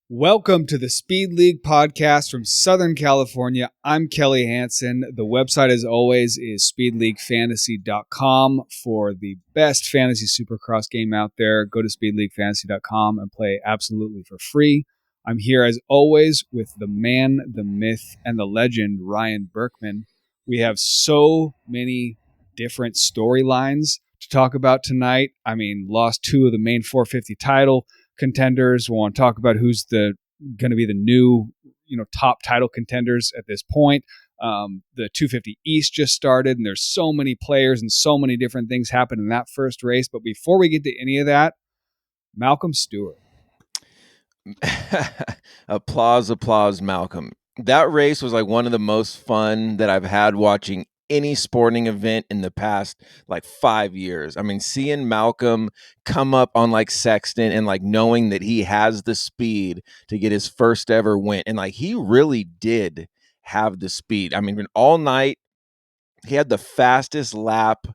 Welcome to the Speed League podcast from Southern California. I'm Kelly Hansen. The website, as always, is speedleaguefantasy.com for the best fantasy supercross game out there. Go to speedleaguefantasy.com and play absolutely for free. I'm here, as always, with the man, the myth, and the legend, Ryan Berkman. We have so many different storylines to talk about tonight. I mean, lost two of the main 450 title contenders. We want to talk about who's going to be the new, top title contenders at this point. The 250 East just started, and there's so many players and so many different things happen in that first race. But before we get to any of that, Malcolm Stewart. Applause, Malcolm. That race was like one of the most fun that I've had watching any sporting event in the past 5 years. I mean, seeing Malcolm come up on Sexton and knowing that he has the speed to get his first ever win. And he really did have the speed. I mean, all night he had the fastest lap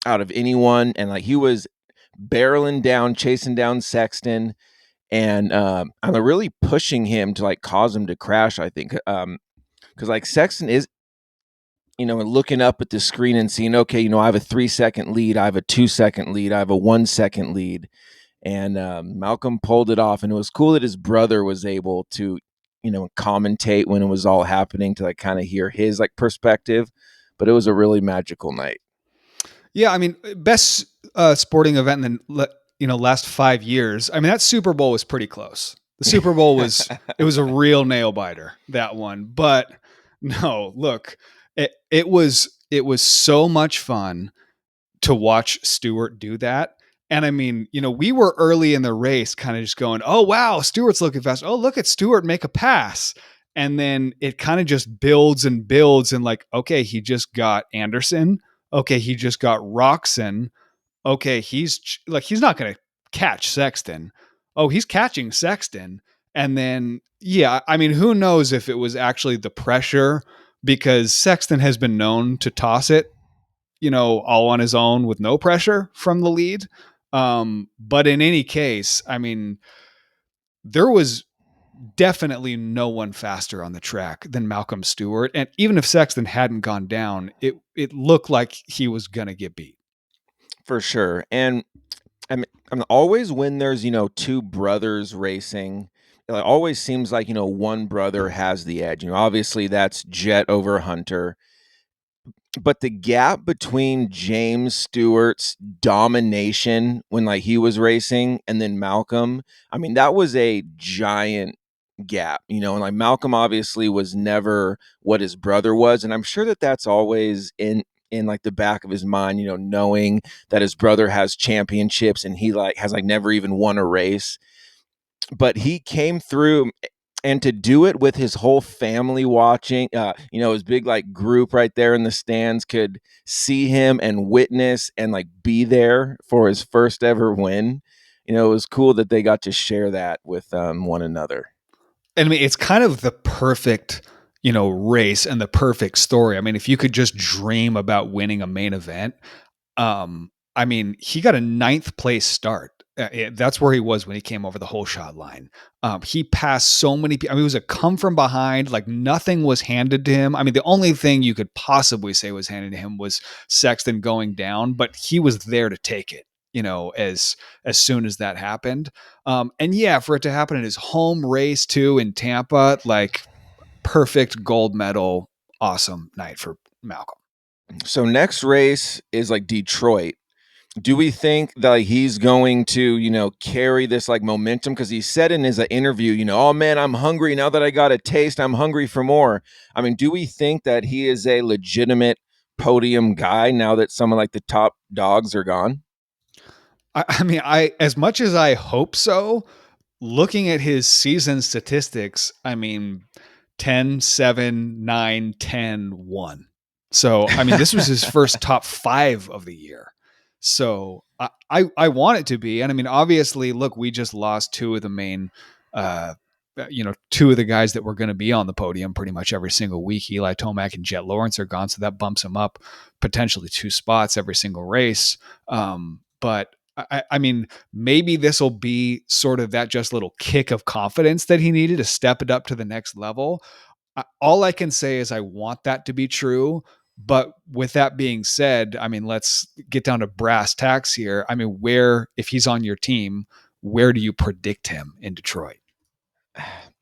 out of anyone. And he was barreling down, chasing down Sexton. And I'm really pushing him to cause him to crash, I think. Because Sexton is, looking up at the screen and seeing, okay, I have a 3-second lead, I have a 2-second lead, I have a 1-second lead. And Malcolm pulled it off. And it was cool that his brother was able to, commentate when it was all happening to kind of hear his perspective. But it was a really magical night. Yeah, I mean, best sporting event in the last 5 years. I mean, that Super Bowl was pretty close. The Super Bowl was it was a real nail biter, that one. But no, look, it was so much fun to watch Stewart do that. And I mean, we were early in the race kind of just going, oh, wow, Stewart's looking fast. Oh, look at Stewart make a pass. And then it kind of just builds and builds. And okay, he just got Anderson. Okay, he just got Roxon. Okay, he's not going to catch Sexton. Oh, he's catching Sexton. And then, yeah, I mean, who knows if it was actually the pressure, because Sexton has been known to toss it, all on his own with no pressure from the lead. But in any case, I mean, there was definitely no one faster on the track than Malcolm Stewart. And even if Sexton hadn't gone down, it looked like he was going to get beat. For sure. And I mean, always when there's, two brothers racing, it always seems like, one brother has the edge. Obviously that's Jet over Hunter. But the gap between James Stewart's domination when he was racing and then Malcolm, I mean, that was a giant gap, and Malcolm obviously was never what his brother was. And I'm sure that that's always in the back of his mind, knowing that his brother has championships and he has never even won a race. But he came through, and to do it with his whole family watching, his big group right there in the stands could see him and witness and be there for his first ever win. It was cool that they got to share that with one another. And I mean, it's kind of the perfect, race and the perfect story. I mean, if you could just dream about winning a main event, I mean, he got a 9th place start. That's where he was when he came over the whole shot line. He passed so many people. I mean, it was a come from behind, nothing was handed to him. I mean, the only thing you could possibly say was handed to him was Sexton going down, but he was there to take it, as soon as that happened. And yeah, for it to happen in his home race too in Tampa, perfect gold medal, awesome night for Malcolm. So next race is Detroit. Do we think that he's going to, carry this momentum? Because he said in his interview, oh man, I'm hungry now that I got a taste. I'm hungry for more. I mean, do we think that he is a legitimate podium guy now that some of the top dogs are gone? I mean, as much as I hope so, looking at his season statistics, I mean, 10, 7, 9, 10, 1. So, I mean, this was his first top 5 of the year. So I want it to be. And I mean, obviously, look, we just lost 2 of the main, 2 of the guys that were going to be on the podium pretty much every single week. Eli Tomac and Jet Lawrence are gone. So that bumps him up potentially 2 spots every single race. But I mean, maybe this will be sort of that just little kick of confidence that he needed to step it up to the next level. All I can say is I want that to be true. But with that being said, I mean, let's get down to brass tacks here. I mean, if he's on your team, where do you predict him in Detroit?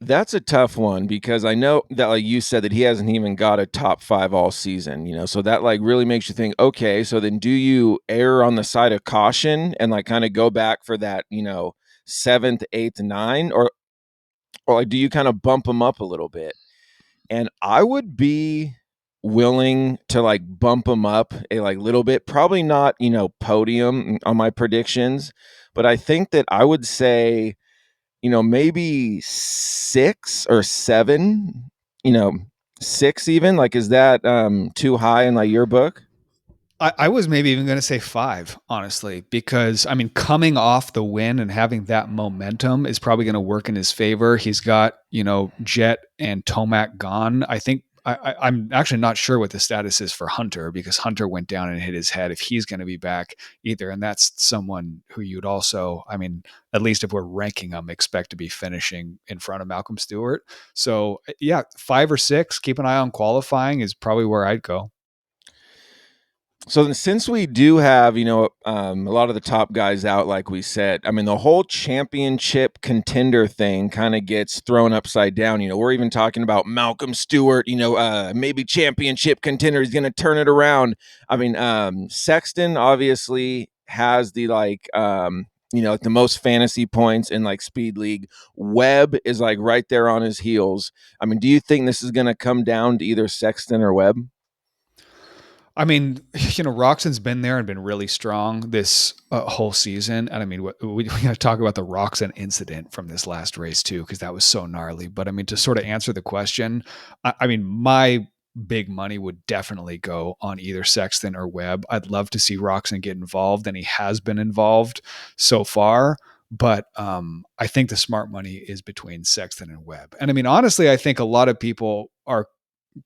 That's a tough one because I know that, like you said, that he hasn't even got a top 5 all season, so that like really makes you think, okay, so then do you err on the side of caution and like kind of go back for that, 7th, 8th, 9, or like do you kind of bump him up a little bit? And I would be willing to like bump him up a like little bit, probably not, podium on my predictions, but I think that I would say maybe 6 or 7, you know, 6 even. Like, is that too high in like your book? I was maybe even going to say 5, honestly, because I mean, coming off the win and having that momentum is probably going to work in his favor. He's got, Jet and Tomac gone. I think I'm actually not sure what the status is for Hunter because Hunter went down and hit his head if he's going to be back either. And that's someone who you'd also, I mean, at least if we're ranking them, expect to be finishing in front of Malcolm Stewart. So, yeah, 5 or 6, keep an eye on qualifying is probably where I'd go. So then, since we do have, a lot of the top guys out, like we said, I mean, the whole championship contender thing kind of gets thrown upside down. We're even talking about Malcolm Stewart, maybe championship contender. He's going to turn it around. I mean, Sexton obviously has the like the most fantasy points in like speed league. Webb is like right there on his heels. I mean, do you think this is going to come down to either Sexton or Webb? I mean, Roxon's been there and been really strong this whole season. And I mean, we got to talk about the Roxon incident from this last race too, because that was so gnarly. But I mean, to sort of answer the question, I mean, my big money would definitely go on either Sexton or Webb. I'd love to see Roxon get involved, and he has been involved so far. But I think the smart money is between Sexton and Webb. And I mean, honestly, I think a lot of people are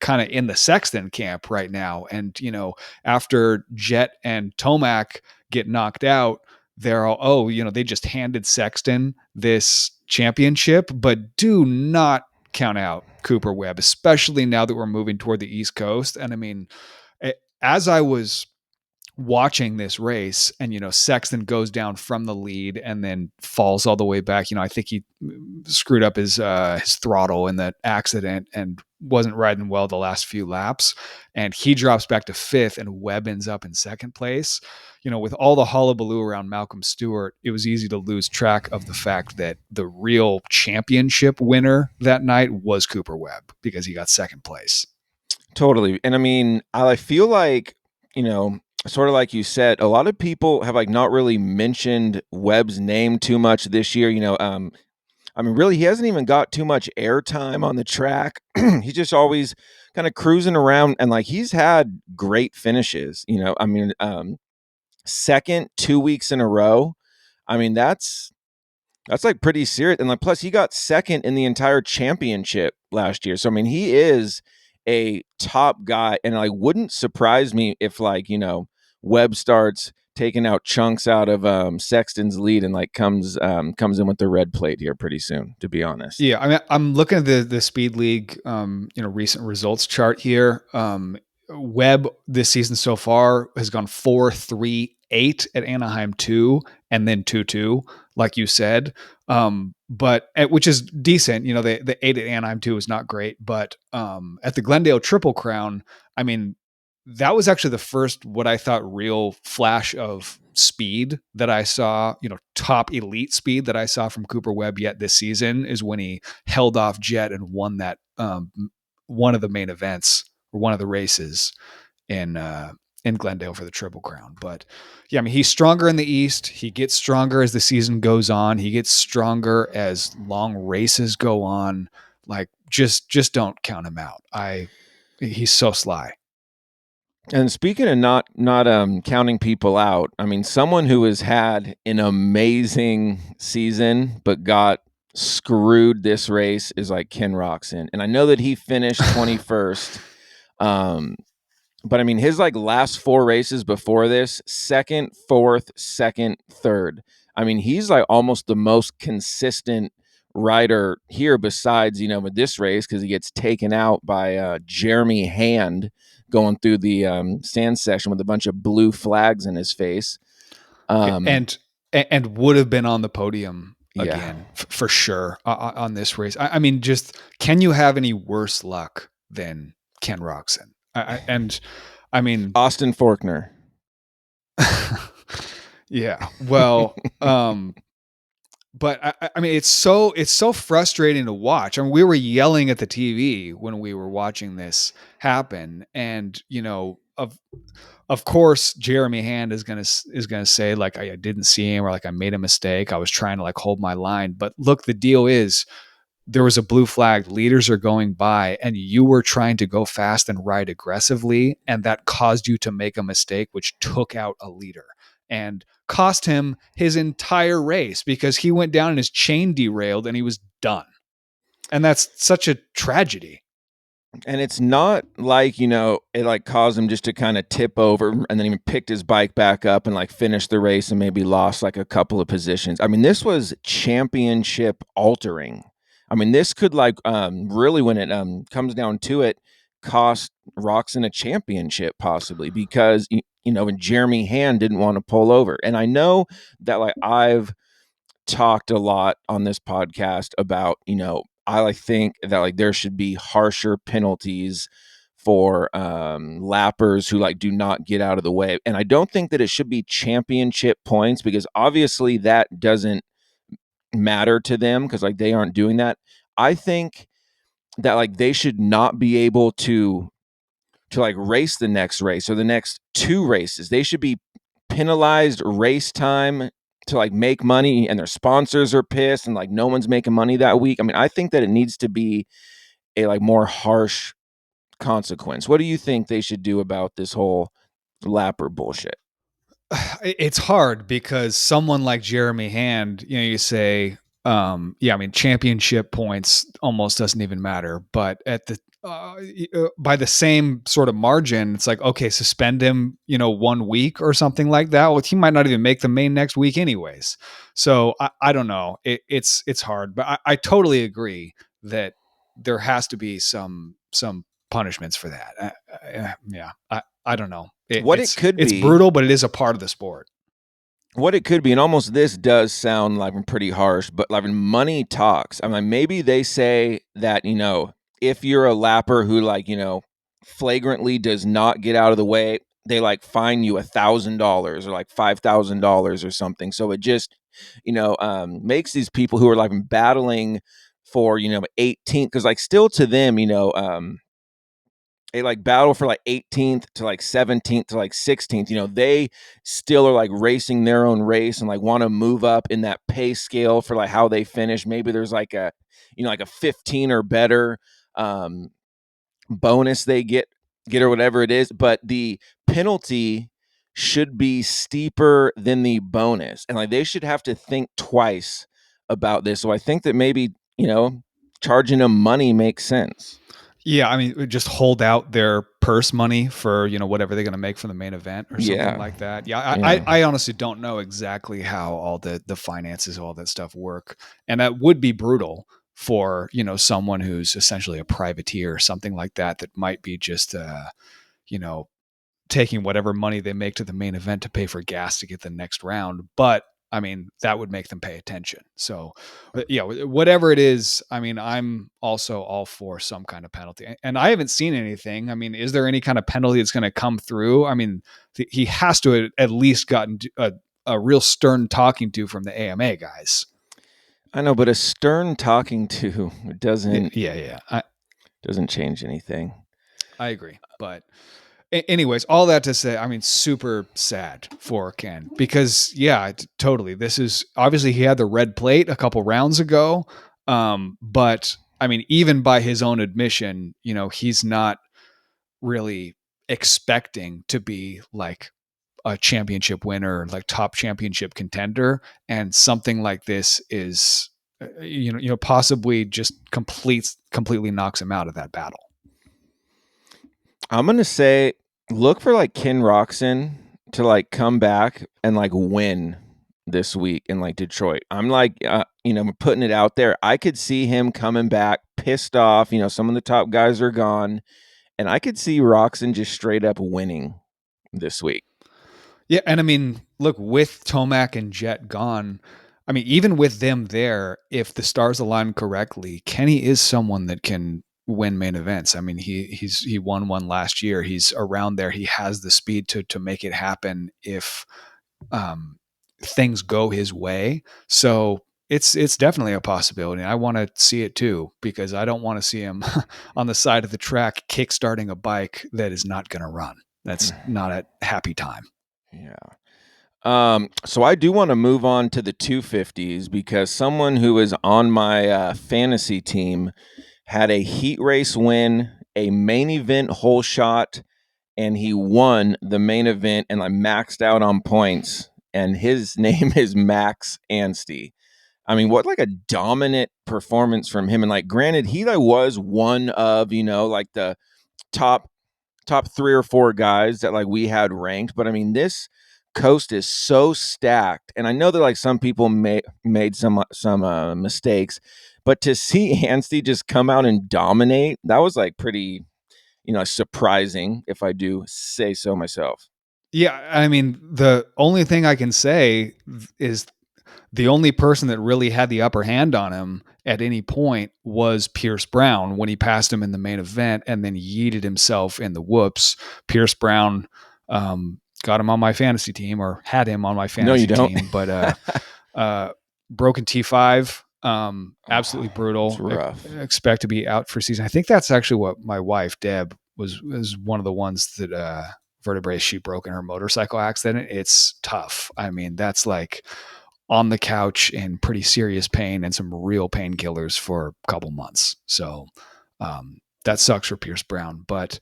kind of in the Sexton camp right now. And, after Jet and Tomac get knocked out, they're all, they just handed Sexton this championship, but do not count out Cooper Webb, especially now that we're moving toward the East Coast. And I mean, as I was watching this race and Sexton goes down from the lead and then falls all the way back, I think he screwed up his throttle in that accident and wasn't riding well the last few laps, and he drops back to 5th and Webb ends up in 2nd place. With all the hullabaloo around Malcolm Stewart, it was easy to lose track of the fact that the real championship winner that night was Cooper Webb because he got 2nd place. Totally. And I mean, I feel like, sort of like you said, a lot of people have like not really mentioned Webb's name too much this year. I mean, really, he hasn't even got too much airtime on the track. He's just always kind of cruising around, and like he's had great finishes. I mean, 2nd 2 weeks in a row. I mean, that's like pretty serious. And like, plus he got 2nd in the entire championship last year. So I mean, he is a top guy, and like wouldn't surprise me if like Webb starts taking out chunks out of Sexton's lead and like comes in with the red plate here pretty soon. To be honest. Yeah, I mean, I'm looking at the Speed League, recent results chart here. Webb this season so far has gone 4-3-8 at Anaheim 2, and then 2-2, like you said. But which is decent. The 8 at Anaheim 2 is not great, but at the Glendale Triple Crown, I mean, that was actually the first what I thought real flash of speed that I saw, top elite speed that I saw from Cooper Webb yet this season is when he held off Jet and won that one of the main events or one of the races in Glendale for the Triple Crown. But yeah, I mean, he's stronger in the East. He gets stronger as the season goes on. He gets stronger as long races go on. Like just don't count him out. He's so sly. And speaking of not counting people out, I mean, someone who has had an amazing season but got screwed this race is like Ken Roxon. And I know that he finished 21st. But I mean, his like last 4 races before this, second, fourth, second, third. I mean, he's like almost the most consistent rider here besides, with this race, because he gets taken out by Jeremy Hand going through the sand section with a bunch of blue flags in his face. And would have been on the podium Yeah. again for sure on this race. I mean, just can you have any worse luck than Ken Roxon? And I mean, Austin Faulkner. yeah. Well, but I mean, it's so frustrating to watch. I mean, we were yelling at the TV when we were watching this happen, and of course, Jeremy Hand is gonna say like I didn't see him or like I made a mistake. I was trying to like hold my line, but look, the deal is there was a blue flag. Leaders are going by, and you were trying to go fast and ride aggressively, and that caused you to make a mistake, which took out a leader and cost him his entire race because he went down and his chain derailed and he was done. And that's such a tragedy. And it's not like, it like caused him just to kind of tip over and then even picked his bike back up and like finished the race and maybe lost like a couple of positions. I mean, this was championship altering. I mean, this could like really, when it comes down to it, cost Roxon a championship possibly because, and Jeremy Hand didn't want to pull over. And I know that like I've talked a lot on this podcast about, I like think that like there should be harsher penalties for lappers who like do not get out of the way. And I don't think that it should be championship points because obviously that doesn't matter to them because like they aren't doing that. I think that like they should not be able to like race the next race or the next 2 races. They should be penalized race time to like make money, and their sponsors are pissed and like no one's making money that week. I mean, I think that it needs to be a like more harsh consequence. What do you think they should do about this whole lapper bullshit? It's hard because someone like Jeremy Hand, you say, yeah, I mean, championship points almost doesn't even matter. But at the by the same sort of margin, it's like, okay, suspend him, 1 week or something like that. Well, he might not even make the main next week, anyways. So I don't know. It's hard, but I totally agree that there has to be some punishments for that. Yeah, I don't know. What it could It's be, brutal, but it is a part of the sport. and almost this does sound like pretty harsh, but like when money talks, I mean, maybe they say that, if you're a lapper who like, flagrantly does not get out of the way, they like fine you $1,000 or like $5,000 or something. So it just, makes these people who are like battling for, 18th, because like still to them, they like battle for like 18th to like 17th to like 16th. They still are like racing their own race and like want to move up in that pay scale for like how they finish. Maybe there's like like a 15 or better bonus they get or whatever it is. But the penalty should be steeper than the bonus. And like they should have to think twice about this. So I think that maybe, charging them money makes sense. Yeah, I mean, just hold out their purse money for whatever they're going to make from the main event or something Yeah. like that. Yeah, Yeah. I honestly don't know exactly how all the finances, all that stuff work, and that would be brutal for someone who's essentially a privateer or something like that. That might be just you know taking whatever money they make to the main event to pay for gas to get the next round. But I mean, that would make them pay attention. So, yeah, whatever it is, I mean, I'm also all for some kind of penalty. And I haven't seen anything. I mean, is there any kind of penalty that's going to come through? I mean, he has to have at least gotten a real stern talking to from the AMA guys. I know, but a stern talking to doesn't Yeah. doesn't change anything. I agree. But anyways, all that to say, I mean, super sad for Ken because yeah, totally. This is obviously he had the red plate a couple rounds ago. But I mean, even by his own admission, he's not really expecting to be like a championship winner, like top championship contender. And something like this is, possibly just completely knocks him out of that battle. I'm gonna say look for like Ken Roxon to like come back and like win this week in like Detroit. I'm like, putting it out there. I could see him coming back pissed off. Some of the top guys are gone, and I could see Roxon just straight up winning this week. Yeah, and I mean, look, with Tomac and Jet gone, I mean, even with them there, if the stars align correctly, Kenny is someone that can win main events. I mean, he won one last year. He's around there. He has the speed to make it happen if um, things go his way. So it's definitely a possibility. I want to see it too because I don't want to see him on the side of the track kickstarting a bike that is not going to run. That's not a happy time. Yeah. So I do want to move on to the 250s because someone who is on my fantasy team had a heat race win, a main event hole shot, and he won the main event and I maxed out on points. And his name is Max Anstey. I mean, what like a dominant performance from him. And like, granted, he like was one of like the top 3 or 4 guys that like we had ranked. But I mean, this coast is so stacked, and I know that like some people made some mistakes, but to see Anstey just come out and dominate, that was like pretty surprising, if I do say so myself. Yeah, I mean, the only thing I can say is the only person that really had the upper hand on him at any point was Pierce Brown when he passed him in the main event and then yeeted himself in the whoops. Pierce Brown got him on my fantasy team or had him on my No, you fantasy don't. team, but broken T5, absolutely It's brutal. rough. Expect to be out for season. I think that's actually what my wife Deb was one of the ones that vertebrae she broke in her motorcycle accident. It's tough. I mean, that's like on the couch in pretty serious pain and some real painkillers for a couple months. So that sucks for Pierce Brown. But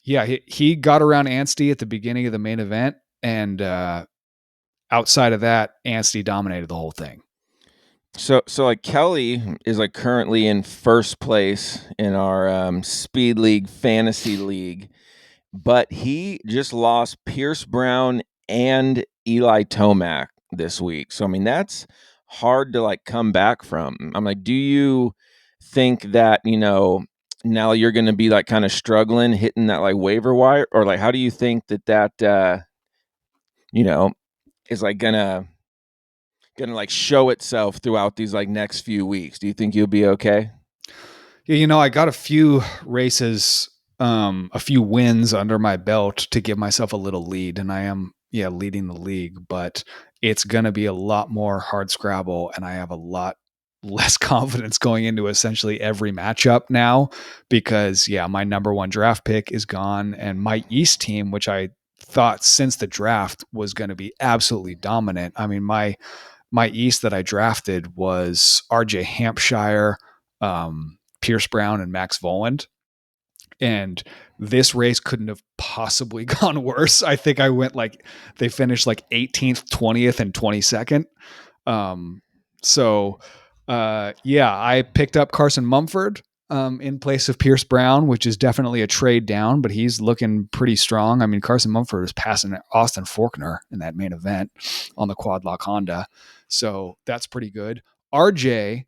yeah, he got around Anstey at the beginning of the main event. And outside of that, Anstey dominated the whole thing. So like Kelly is like currently in first place in our speed league fantasy league, but he just lost Pierce Brown and Eli Tomac this week. So I mean that's hard to like come back from. I'm like, do you think that, now you're going to be like kind of struggling hitting that like waiver wire, or like how do you think that you know is like gonna like show itself throughout these like next few weeks? Do you think you'll be okay? Yeah, I got a few races, a few wins under my belt to give myself a little lead, and I am leading the league, but it's going to be a lot more hard scrabble, and I have a lot less confidence going into essentially every matchup now because my number one draft pick is gone, and my East team, which I thought since the draft was going to be absolutely dominant. I mean, my East that I drafted was RJ Hampshire, Pierce Brown, and Max Voland. And this race couldn't have possibly gone worse. I think I went they finished like 18th, 20th, and 22nd. Um, so, I picked up Carson Mumford in place of Pierce Brown, which is definitely a trade down, but he's looking pretty strong. I mean, Carson Mumford was passing Austin Faulkner in that main event on the quad lock Honda. So that's pretty good. RJ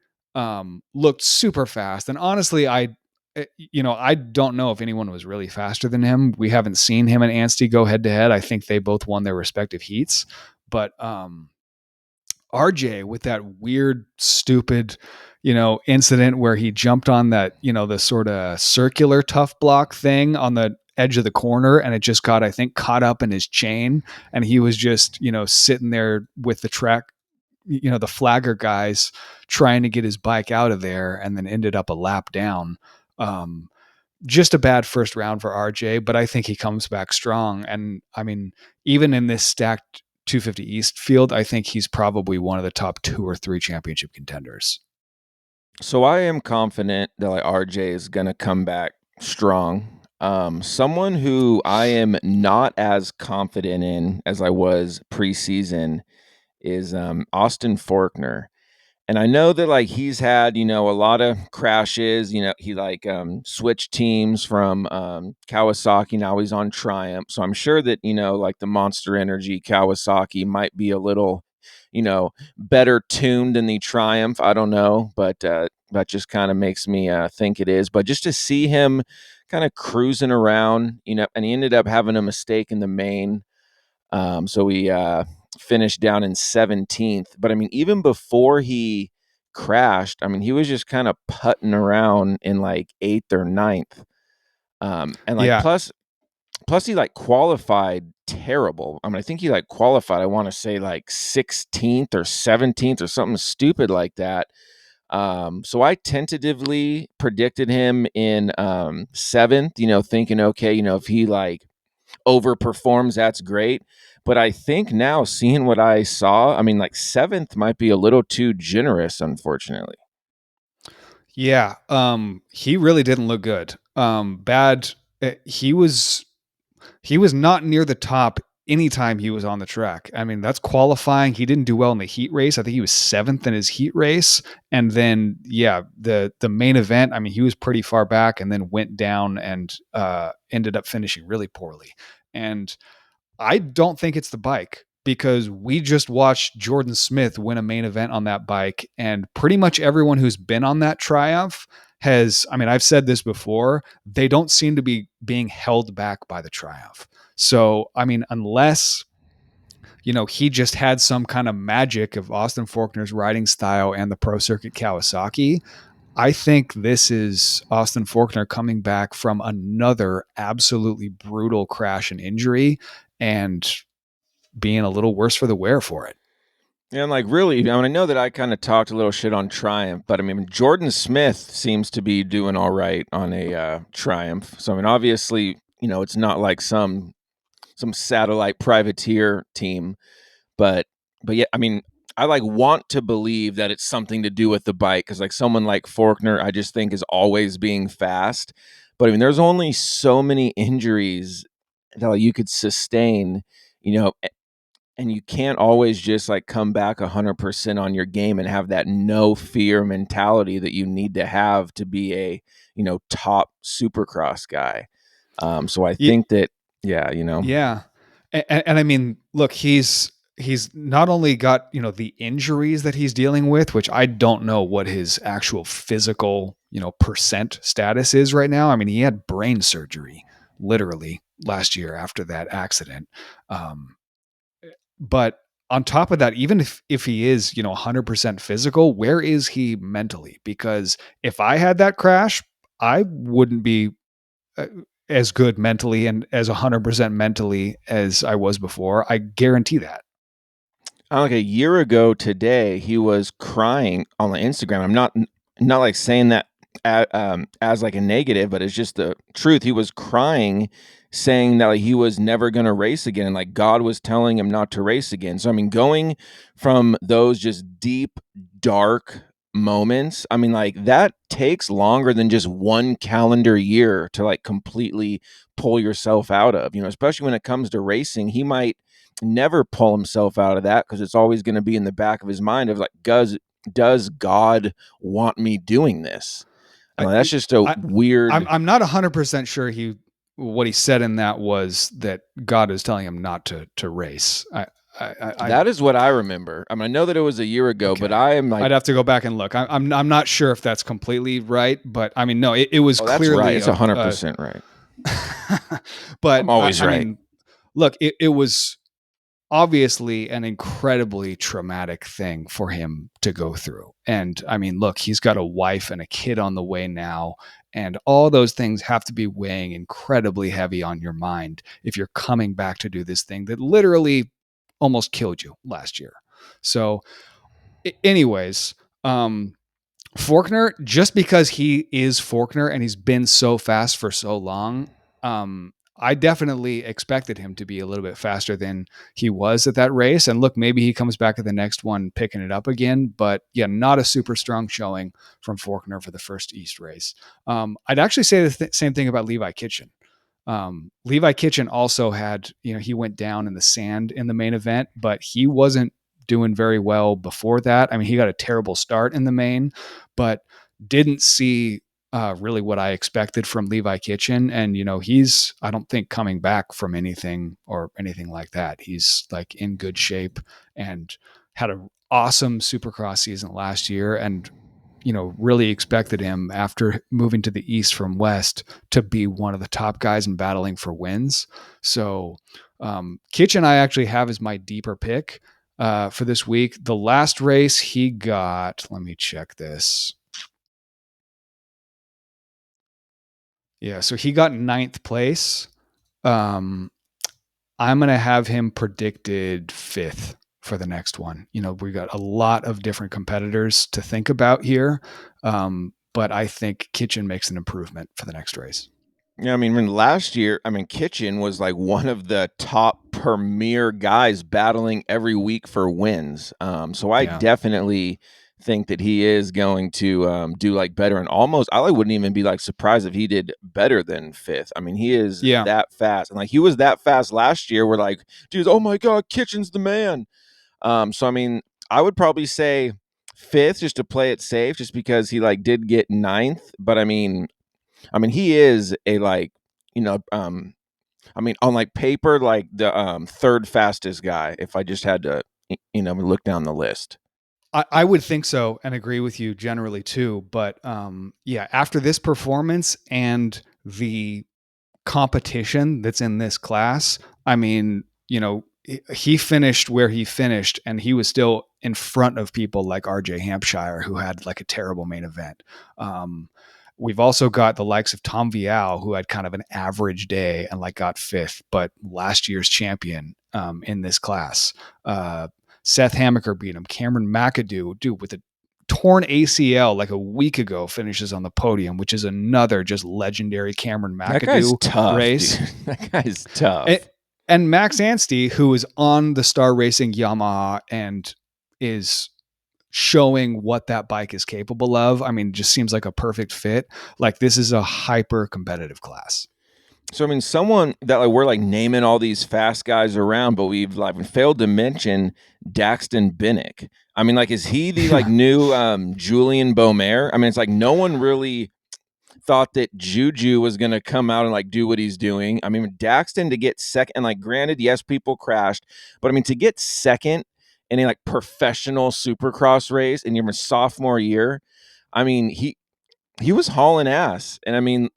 looked super fast. And honestly, I don't know if anyone was really faster than him. We haven't seen him and Anstey go head to head. I think they both won their respective heats, but RJ with that weird, stupid, incident where he jumped on that, the sort of circular tough block thing on the edge of the corner and it just got, I think, caught up in his chain. And he was just, sitting there with the track, the flagger guys trying to get his bike out of there and then ended up a lap down. Um, just a bad first round for RJ, but I think he comes back strong. And I mean, even in this stacked 250 East field, I think he's probably one of the top 2 or 3 championship contenders. So I am confident that like RJ is gonna come back strong. Someone who I am not as confident in as I was preseason is Austin Faulkner. And I know that like he's had, a lot of crashes, he like switched teams from Kawasaki. Now he's on Triumph. So I'm sure that, like the Monster Energy Kawasaki might be a little, better tuned than the Triumph. I don't know, but that just kind of makes me think it is. But just to see him kind of cruising around, and he ended up having a mistake in the main. So we finished down in 17th. But I mean, even before he crashed, I mean, he was just kind of putting around in like eighth or ninth. And like Yeah. plus he like qualified terrible. I mean, I think he like qualified, I want to say like 16th or 17th or something stupid like that. So I tentatively predicted him in seventh, thinking, okay, if he like overperforms, that's great. But I think now, seeing what I saw, I mean, like seventh might be a little too generous, unfortunately. Yeah. He really didn't look good. Bad. He was not near the top anytime he was on the track. I mean, that's qualifying. He didn't do well in the heat race. I think he was seventh in his heat race. And then, yeah, the main event, I mean, he was pretty far back and then went down and ended up finishing really poorly. And I don't think it's the bike because we just watched Jordan Smith win a main event on that bike. And pretty much everyone who's been on that Triumph has, I mean, I've said this before, they don't seem to be being held back by the Triumph. So, I mean, unless, he just had some kind of magic of Austin Faulkner's riding style and the Pro Circuit Kawasaki, I think this is Austin Faulkner coming back from another absolutely brutal crash and injury and being a little worse for the wear for it. And like really, I mean, I know that I kind of talked a little shit on Triumph, but I mean, Jordan Smith seems to be doing all right on a Triumph. So I mean, obviously, it's not like some satellite privateer team, but yeah, I mean, I like want to believe that it's something to do with the bike because like someone like Faulkner, I just think is always being fast. But I mean, there's only so many injuries that like, you could sustain, you know, and you can't always just like come back 100% on your game and have that no fear mentality that you need to have to be a top Supercross guy. So I Yeah, think that yeah, yeah. And I mean, look, he's not only got, the injuries that he's dealing with, which I don't know what his actual physical, percent status is right now. I mean, he had brain surgery literally last year after that accident. Um, But on top of that, even if he is, 100% physical, where is he mentally? Because if I had that crash, I wouldn't be uh, as good mentally and as 100% mentally as I was before. I guarantee that. Like a year ago today, he was crying on the Instagram. I'm not like saying that as like a negative, but it's just the truth. He was crying, saying that like, he was never going to race again, and like God was telling him not to race again. So I mean, going from those just deep, dark moments, I mean, like that takes longer than just one calendar year to like completely pull yourself out of. Especially when it comes to racing, he might never pull himself out of that because it's always going to be in the back of his mind of like, does God want me doing this? And I, like, that's just a I, I'm, weird. I'm not 100% sure what he said in that was that God is telling him not to race. I That is what I remember. I mean, I know that it was a year ago, but okay. I am like, I'd have to go back and look. I'm not sure if that's completely right, but I mean, no, it was oh, that's right. clearly It's 100% right. but I'm always I right. mean, look, it was obviously an incredibly traumatic thing for him to go through. And I mean, look, he's got a wife and a kid on the way now. And all those things have to be weighing incredibly heavy on your mind if you're coming back to do this thing that literally almost killed you last year. So, anyways, Faulkner, just because he is Faulkner and he's been so fast for so long, I definitely expected him to be a little bit faster than he was at that race. And look, maybe he comes back at the next one picking it up again. But yeah, not a super strong showing from Faulkner for the first East race. I'd actually say the same thing about Levi Kitchen. Levi Kitchen also had, he went down in the sand in the main event, but he wasn't doing very well before that. I mean, he got a terrible start in the main, but didn't see really what I expected from Levi Kitchen. And, he's, I don't think, coming back from anything or anything like that. He's like in good shape and had an awesome Supercross season last year. And, really expected him after moving to the East from West to be one of the top guys in battling for wins. So Kitchen I actually have as my deeper pick for this week. The last race he got, let me check this. Yeah, so he got 9th place. I'm going to have him predicted 5th for the next one. We got a lot of different competitors to think about here. But I think Kitchen makes an improvement for the next race. Yeah, I mean, last year, Kitchen was like one of the top premier guys battling every week for wins. So I definitely think that he is going to do like better, and almost I wouldn't even be like surprised if he did better than 5th. I mean, he is that fast, and like he was that fast last year. We're like, dude, oh my god, Kitchen's the man. So I mean, I would probably say 5th just to play it safe, just because he like did get 9th. But I mean, he is a like, on like paper, like the 3rd fastest guy. If I just had to, look down the list. I would think so and agree with you generally too. But after this performance and the competition that's in this class, I mean, he finished where he finished and he was still in front of people like RJ Hampshire, who had like a terrible main event. We've also got the likes of Tom Vial, who had kind of an average day and like got 5th, but last year's champion in this class. Seth Hamaker beat him. Cameron McAdoo, dude, with a torn ACL like a week ago, finishes on the podium, which is another just legendary Cameron McAdoo tough, race. Dude. That guy's tough. And Max Anstey, who is on the Star Racing Yamaha and is showing what that bike is capable of. I mean, just seems like a perfect fit. Like, this is a hyper competitive class. So, I mean, someone that like we're like naming all these fast guys around, but we've like failed to mention Daxton Bennick. I mean, like, is he the like new Julian Beaumer? I mean, it's like no one really thought that Juju was going to come out and like do what he's doing. I mean, Daxton to get second, and like granted, yes, people crashed, but I mean, to get second in a like professional Supercross race in your sophomore year, I mean, he was hauling ass. And I mean,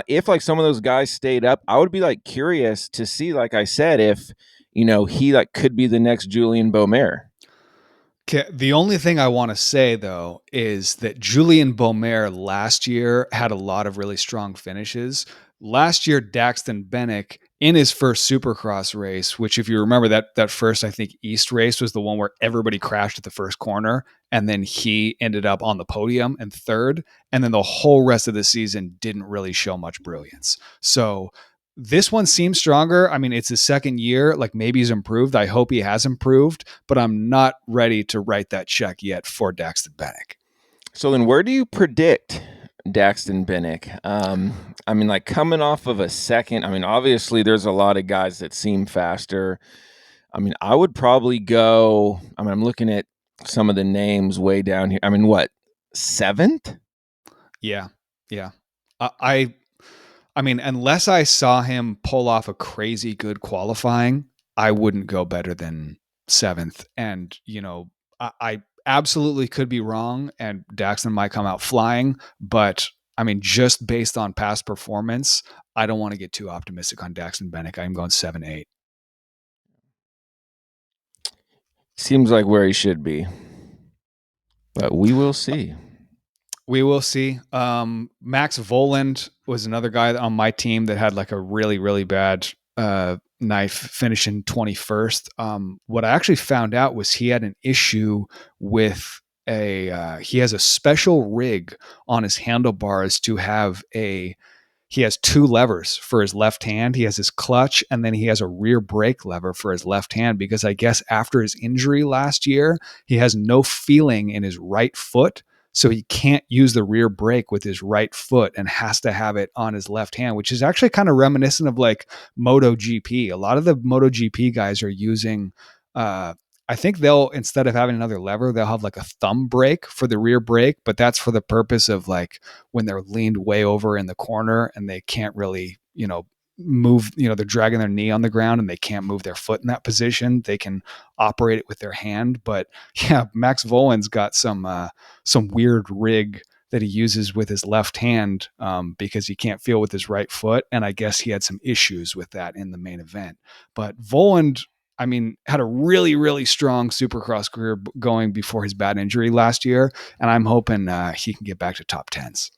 if like some of those guys stayed up, I would be like curious to see, like I said, if he like could be the next Julian Beaumer. Okay, the only thing I want to say though is that Julian Beaumer last year had a lot of really strong finishes. Last year, Daxton Bennick in his first Supercross race, which if you remember that first, I think East race was the one where everybody crashed at the first corner, and then he ended up on the podium and 3rd, and then the whole rest of the season didn't really show much brilliance. So this one seems stronger. I mean, it's his 2nd year. Like, maybe he's improved. I hope he has improved, but I'm not ready to write that check yet for Daxton Bennick. So then where do you predict Daxton Bennick? I mean, like coming off of a 2nd, I mean, obviously there's a lot of guys that seem faster. I mean, I would probably go, I mean, I'm looking at some of the names way down here. I mean, what, 7th? Yeah. I mean, unless I saw him pull off a crazy good qualifying, I wouldn't go better than 7th. And, I absolutely could be wrong and Daxton might come out flying, but I mean, just based on past performance, I don't want to get too optimistic on Daxton Bennick. I'm going 7-8. Seems like where he should be, but we will see. We will see. Max Voland was another guy on my team that had like a really, really bad knife finishing 21st. What I actually found out was he had an issue with he has a special rig on his handlebars to have he has 2 levers for his left hand. He has his clutch, and then he has a rear brake lever for his left hand, because I guess after his injury last year, he has no feeling in his right foot. So he can't use the rear brake with his right foot and has to have it on his left hand, which is actually kind of reminiscent of like MotoGP. A lot of the MotoGP guys are using, I I think they'll, instead of having another lever, they'll have like a thumb brake for the rear brake, but that's for the purpose of like when they're leaned way over in the corner and they can't really, move, they're dragging their knee on the ground and they can't move their foot in that position. They can operate it with their hand. But yeah, Max Volan's got some weird rig that he uses with his left hand because he can't feel with his right foot. And I guess he had some issues with that in the main event. But Voland, I mean, had a really, really strong Supercross career going before his bad injury last year. And I'm hoping he can get back to top tens.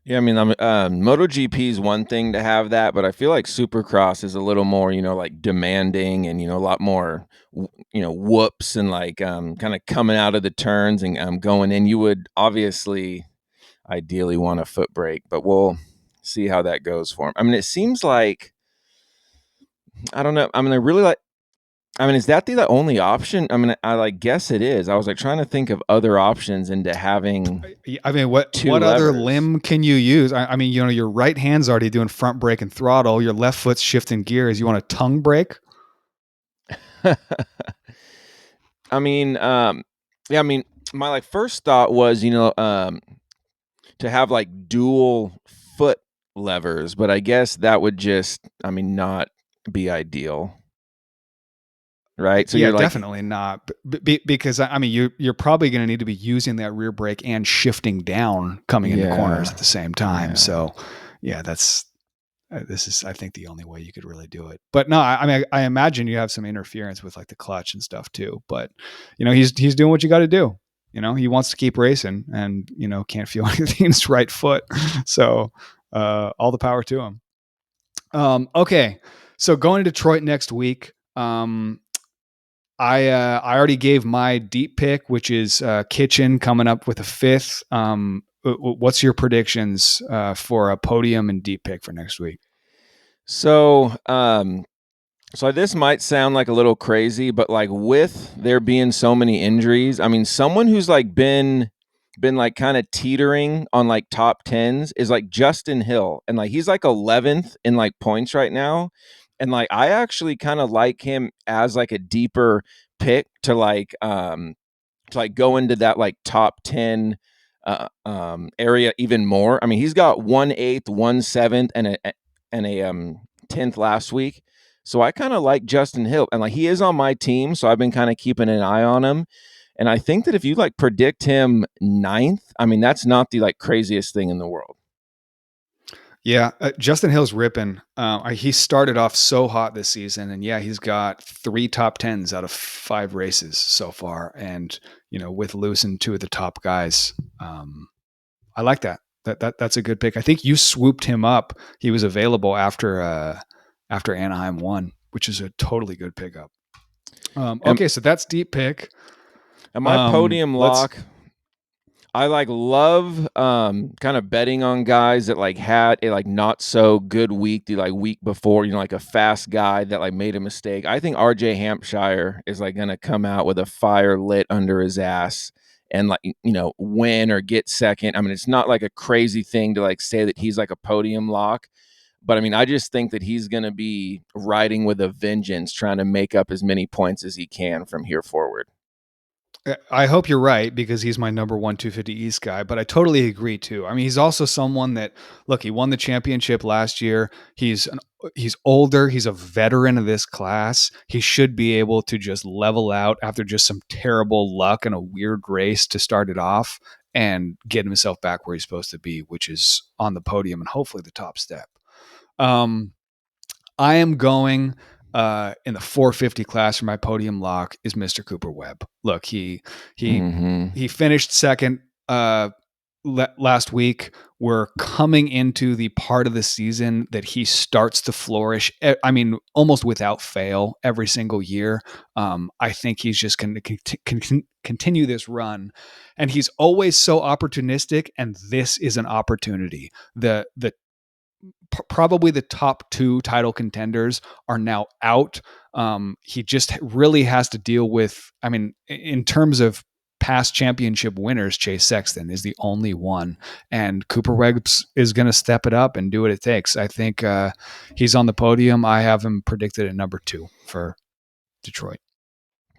Yeah, I mean, MotoGP is one thing to have that, but I feel like Supercross is a little more, like demanding and a lot more, whoops and like kind of coming out of the turns and going in. You would obviously, ideally, want a foot brake, but we'll see how that goes for him. I mean, it seems like I don't know. I mean, I really like. I mean, is that the only option? I mean, I like guess it is. I was like trying to think of other options into having. I mean, what other limb can you use? I mean, your right hand's already doing front brake and throttle. Your left foot's shifting gears. You want a tongue brake? I mean, yeah. I mean, my like first thought was, to have like dual foot levers, but I guess that would just, I mean, not be ideal. Right. So yeah, you're like, definitely not. Because I mean, you're probably going to need to be using that rear brake and shifting down coming into corners at the same time. Yeah. So, yeah, this is, I think, the only way you could really do it. But no, I mean, I imagine you have some interference with like the clutch and stuff too. But he's doing what you got to do. He wants to keep racing, and can't feel anything in his right foot. So, all the power to him. Okay, so going to Detroit next week. I already gave my deep pick, which is Kitchen coming up with a fifth. What's your predictions for a podium and deep pick for next week? So this might sound like a little crazy, but like with there being so many injuries, I mean, someone who's like been like kind of teetering on like top tens is like Justin Hill, and like he's like 11th in like points right now. And like I actually kind of like him as like a deeper pick to like go into that like top 10 area even more. I mean, he's got 1/8, 1/7, and a 10th last week. So I kind of like Justin Hill, and like he is on my team, so I've been kind of keeping an eye on him. And I think that if you like predict him 9th, I mean, that's not the like craziest thing in the world. Yeah, Justin Hill's ripping. He started off so hot this season, and yeah, he's got 3 top 10s out of 5 races so far, and with losing 2 of the top guys, I like that. That's a good pick. I think you swooped him up. He was available after Anaheim won, which is a totally good pickup. Okay, so that's deep pick. And my podium lock. I like love kind of betting on guys that like had a like not so good week the like week before, like a fast guy that like made a mistake. I think RJ Hampshire is like going to come out with a fire lit under his ass and like, win or get second. I mean, it's not like a crazy thing to like say that he's like a podium lock, but I mean, I just think that he's going to be riding with a vengeance, trying to make up as many points as he can from here forward. I hope you're right, because he's my number 1 250 East guy, but I totally agree too. I mean, he's also someone that, look, he won the championship last year. He's older. He's a veteran of this class. He should be able to just level out after just some terrible luck and a weird race to start it off and get himself back where he's supposed to be, which is on the podium and hopefully the top step. I am going in the 450 class for my podium lock is Mr. Cooper Webb. Look, he finished second last week. We're coming into the part of the season that he starts to flourish. I mean, almost without fail every single year. I think he's just going to continue this run, and he's always so opportunistic. And this is an opportunity. Probably the top 2 title contenders are now out. He just really has to deal with, I mean, in terms of past championship winners, Chase Sexton is the only one, and Cooper Webb is going to step it up and do what it takes. I think he's on the podium. I have him predicted at number 2 for Detroit.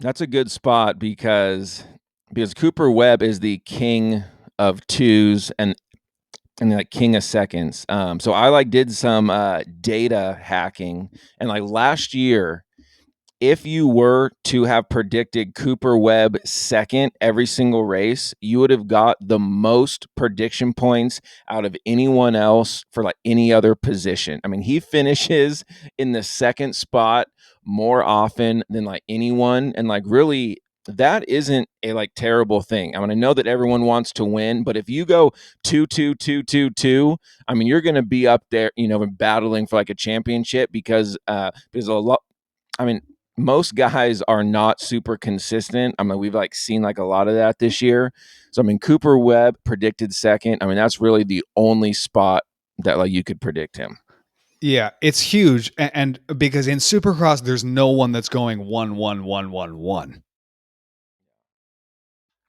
That's a good spot because Cooper Webb is the king of twos and like king of seconds. So I like did some data hacking, and like last year, if you were to have predicted Cooper Webb second every single race, you would have got the most prediction points out of anyone else for like any other position. I mean, he finishes in the second spot more often than like anyone. And like, really, that isn't a like terrible thing. I mean, I know that everyone wants to win, but if you go 2-2-2-2-2, I mean, you're going to be up there, battling for like a championship because there's a lot. I mean, most guys are not super consistent. I mean, we've like seen like a lot of that this year. So I mean, Cooper Webb predicted second. I mean, that's really the only spot that like you could predict him. Yeah, it's huge, and because in Supercross, there's no one that's going 1-1-1-1-1.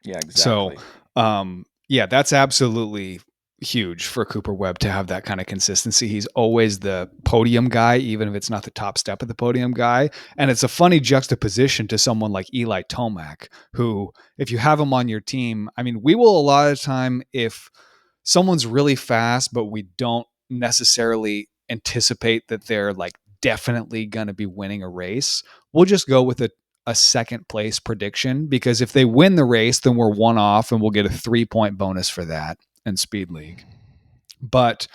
Yeah, So, exactly. yeah, that's absolutely huge for Cooper Webb to have that kind of consistency. He's always the podium guy, even if it's not the top step of the podium guy. And it's a funny juxtaposition to someone like Eli Tomac, who, if you have him on your team, I mean, we will a lot of time, if someone's really fast, but we don't necessarily anticipate that they're like definitely going to be winning a race, we'll just go with a second place prediction, because if they win the race, then we're one off and we'll get a 3-point bonus for that in Speed League. But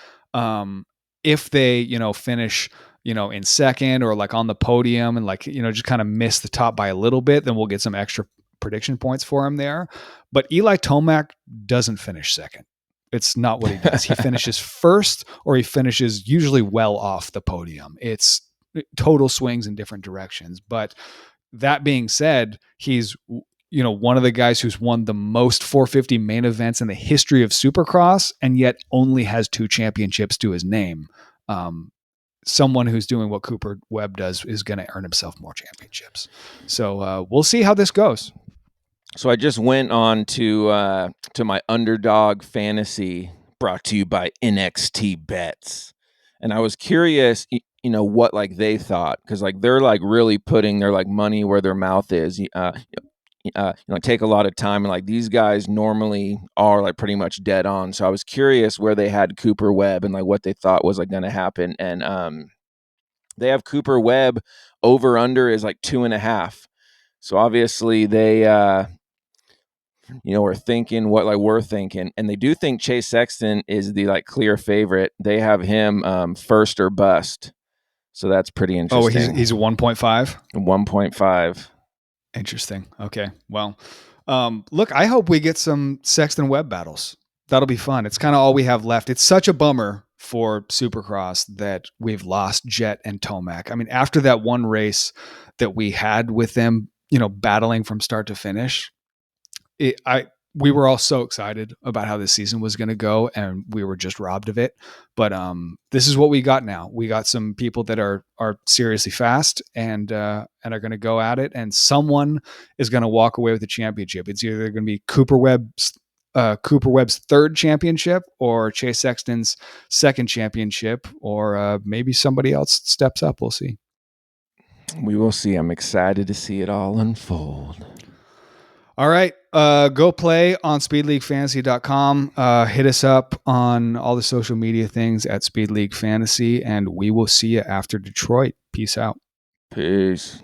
if they, finish, in second or like on the podium and like, just kind of miss the top by a little bit, then we'll get some extra prediction points for him there. But Eli Tomac doesn't finish second. It's not what he does. He finishes first, or he finishes usually well off the podium. It's total swings in different directions. But that being said, he's one of the guys who's won the most 450 main events in the history of Supercross, and yet only has 2 championships to his name. Someone who's doing what Cooper Webb does is going to earn himself more championships. So we'll see how this goes. So I just went on to my underdog fantasy, brought to you by NXT Bets, and I was curious, what like they thought, because like they're like really putting their like money where their mouth is. Take a lot of time, and like these guys normally are like pretty much dead on. So I was curious where they had Cooper Webb and like what they thought was like going to happen, and they have Cooper Webb over under is like 2.5. So obviously they are thinking what like we're thinking, and they do think Chase Sexton is the like clear favorite. They have him first or bust, so that's pretty Oh, interesting. he's a 1.5. 1.5. Interesting. Okay. Well, look, I hope we get some Sexton Webb battles. That'll be fun. It's kind of all we have left. It's such a bummer for Supercross that we've lost Jet and Tomac. I mean, after that one race that we had with them, battling from start to finish, we were all so excited about how this season was going to go, and we were just robbed of it. But this is what we got now. We got some people that are seriously fast and are going to go at it, and someone is going to walk away with the championship. It's either going to be Cooper Webb's 3rd championship, or Chase Sexton's 2nd championship, or maybe somebody else steps up. We'll see. We will see. I'm excited to see it all unfold. All right. Go play on speedleaguefantasy.com. Hit us up on all the social media things at Speed League Fantasy, and we will see you after Detroit. Peace out. Peace.